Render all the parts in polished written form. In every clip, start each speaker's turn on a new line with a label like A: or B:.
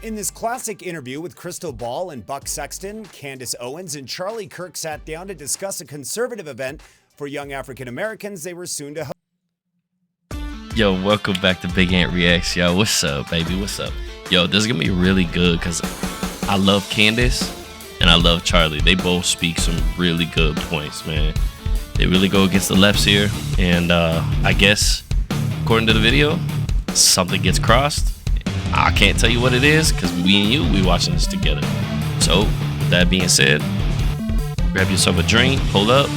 A: In this classic interview with Crystal Ball and Buck Sexton, Candace Owens and Charlie Kirk sat down to discuss a conservative event for young African Americans they were soon to host.
B: Yo, welcome back to Big Ant Reacts. Yo, what's up, baby? What's up? Yo, this is going to be really good because I love Candace and I love Charlie. They both speak some really good points, man. They really go against the lefts here. And I guess, according to the video, something gets crossed. I can't tell you what it is because me and you, we watching this together. So, with that being said, grab yourself a drink, hold up,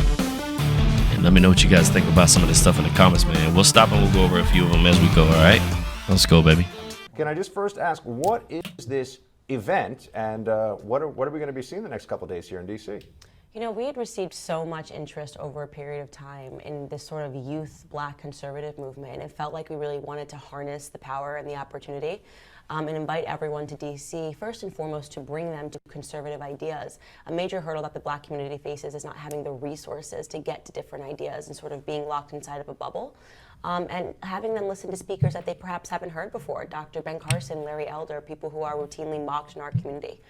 B: and let me know what you guys think about some of this stuff in the comments, man. We'll stop and we'll go over a few of them as we go, all right? Let's go, baby.
C: Can I just first ask, what is this event, and what are we going to be seeing the next couple of days here in D.C.?
D: You know, we had received so much interest over a period of time in this sort of youth Black conservative movement, and it felt like we really wanted to harness the power and the opportunity and invite everyone to DC, first and foremost, to bring them to conservative ideas. A major hurdle that the Black community faces is not having the resources to get to different ideas and sort of being locked inside of a bubble. And having them listen to speakers that they perhaps haven't heard before, Dr. Ben Carson, Larry Elder, people who are routinely mocked in our community.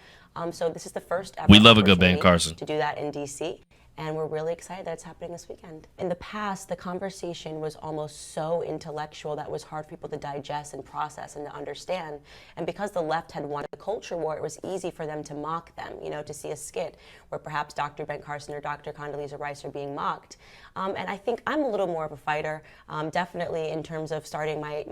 D: So this is the first ever
B: we love a good Ben Carson
D: to do that in DC, and we're really excited that it's happening this weekend. In the past, the conversation was almost so intellectual that it was hard for people to digest and process and to understand. And because the left had won the culture war, it was easy for them to mock them, you know, to see a skit where perhaps Dr. Ben Carson or Dr. Condoleezza Rice are being mocked. And I think I'm a little more of a fighter, definitely in terms of starting my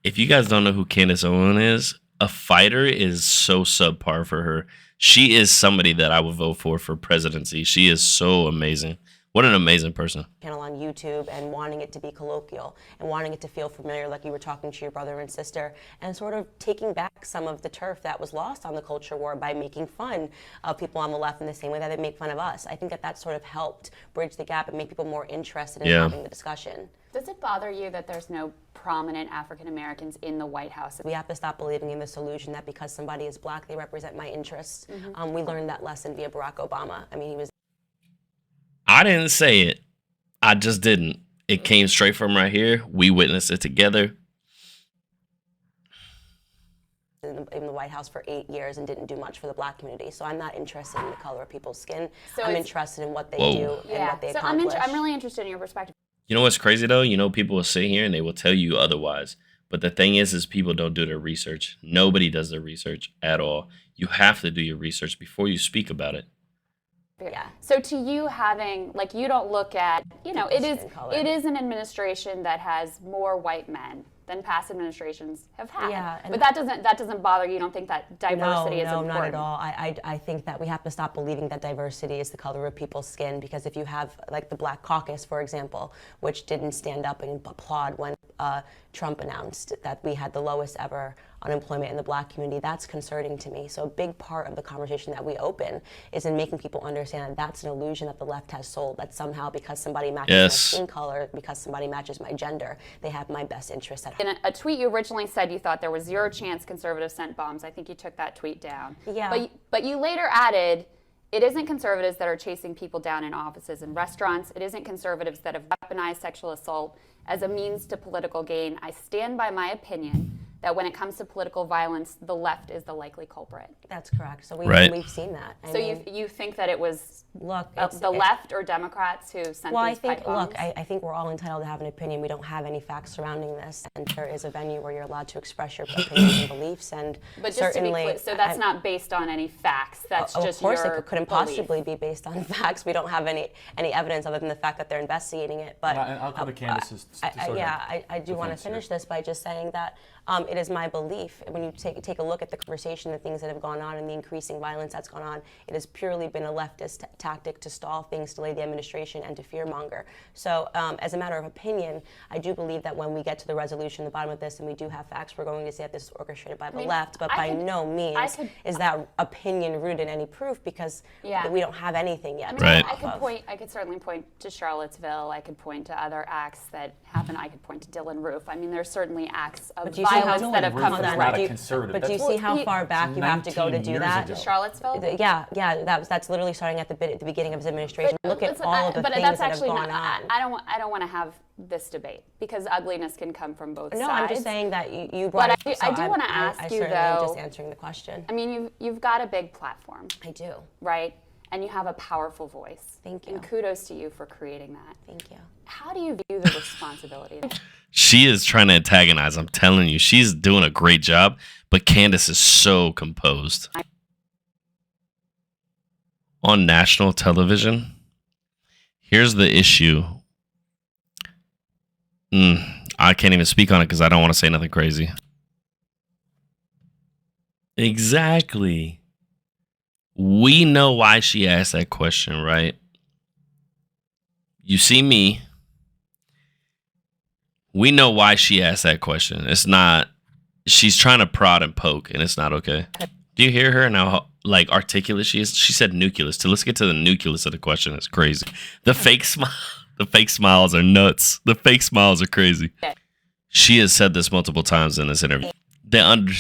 B: If you guys don't know who Candace Owens is, a fighter is so subpar for her. She is somebody that I would vote for presidency. She is so amazing. What an amazing person.
D: Channel on YouTube and wanting it to be colloquial and wanting it to feel familiar, like you were talking to your brother and sister, and sort of taking back some of the turf that was lost on the culture war by making fun of people on the left in the same way that they make fun of us. I think that sort of helped bridge the gap and make people more interested in having the discussion.
E: Does it bother you that there's no prominent African Americans in the White House?
D: We have to stop believing in this illusion that because somebody is Black, they represent my interests. We learned that lesson via Barack Obama. I mean, he was...
B: I didn't say it. I just didn't. It came straight from right here. We witnessed it together.
D: In the White House for 8 years and didn't do much for the Black community. So I'm not interested in the color of people's skin. So I'm interested in what they do and what they accomplish.
E: I'm really interested in your perspective.
B: You know what's crazy though? You know, people will sit here and they will tell you otherwise. But the thing is people don't do their research. Nobody does their research at all. You have to do your research before you speak about it.
E: Yeah. So to you having, like, you don't look at, you know, it is an administration that has more white men than past administrations have had.
D: Yeah,
E: but that doesn't bother you. You don't think that diversity is important?
D: No, not at all. I think that we have to stop believing that diversity is the color of people's skin, because if you have, like, the Black Caucus, for example, which didn't stand up and applaud when Trump announced that we had the lowest ever unemployment in the Black community, that's concerning to me. So a big part of the conversation that we open is in making people understand that that's an illusion that the left has sold, that somehow because somebody matches my skin color, because somebody matches my gender, they have my best interest at heart.
E: In a tweet you originally said you thought there was zero chance conservatives sent bombs. I think you took that tweet down.
D: Yeah.
E: But you later added, it isn't conservatives that are chasing people down in offices and restaurants. It isn't conservatives that have weaponized sexual assault as a means to political gain. I stand by my opinion that when it comes to political violence, the left is the likely culprit.
D: That's correct. So we've seen that.
E: So you think that it was the left or Democrats who sent these pipe bombs?
D: I think we're all entitled to have an opinion. We don't have any facts surrounding this, and there is a venue where you're allowed to express your opinions and beliefs. And
E: but just certainly, to be clear, so that's not based on any facts. That's just your
D: Of course, it couldn't
E: belief.
D: possibly be based on facts. We don't have any evidence other than the fact that they're investigating it. But
C: I'll go to Candace's.
D: I do want to finish this by just saying that it is my belief, when you take a look at the conversation, the things that have gone on and the increasing violence that's gone on, it has purely been a leftist tactic to stall things, delay the administration, and to fearmonger. So as a matter of opinion, I do believe that when we get to the resolution, the bottom of this, and we do have facts, we're going to say that this is orchestrated by the left, but by no means is that opinion rooted in any proof, because we don't have anything yet.
E: I could certainly point to Charlottesville. I could point to other acts that happen. I could point to Dylan Roof. I mean, there's certainly acts of violence. Iowa instead of come
C: Rutherford's
E: from
C: not a
E: right.
C: conservative.
D: But do you
C: That's
D: see how far back you have to go to
C: 19
D: do
C: years
D: that?
C: ago.
E: Charlottesville?
D: Yeah, that's literally starting at the beginning of his administration. Look at
E: Listen,
D: all of the
E: but
D: things
E: that's
D: that have
E: actually
D: gone
E: not,
D: on.
E: I don't want to have this debate because ugliness can come from both sides.
D: No, I'm just saying that you brought
E: But
D: it.
E: I do want to ask
D: I
E: you
D: certainly am
E: though.
D: just answering the question.
E: I mean, you've got a big platform,
D: I do.
E: right? And you have a powerful voice.
D: Thank you.
E: And kudos to you for creating that.
D: Thank you.
E: How do you view the responsibility?
B: She is trying to antagonize. I'm telling you, she's doing a great job. But Candace is so composed. On national television, here's the issue. I can't even speak on it because I don't want to say nothing crazy. Exactly. We know why she asked that question, right? You see me. We know why she asked that question. It's not, she's trying to prod and poke, and it's not okay. Do you hear her and how like articulate she is? She said nucleus. Let's get to the nucleus of the question. It's crazy. The fake smile, the fake smiles are nuts. The fake smiles are crazy. She has said this multiple times in this interview. The undertone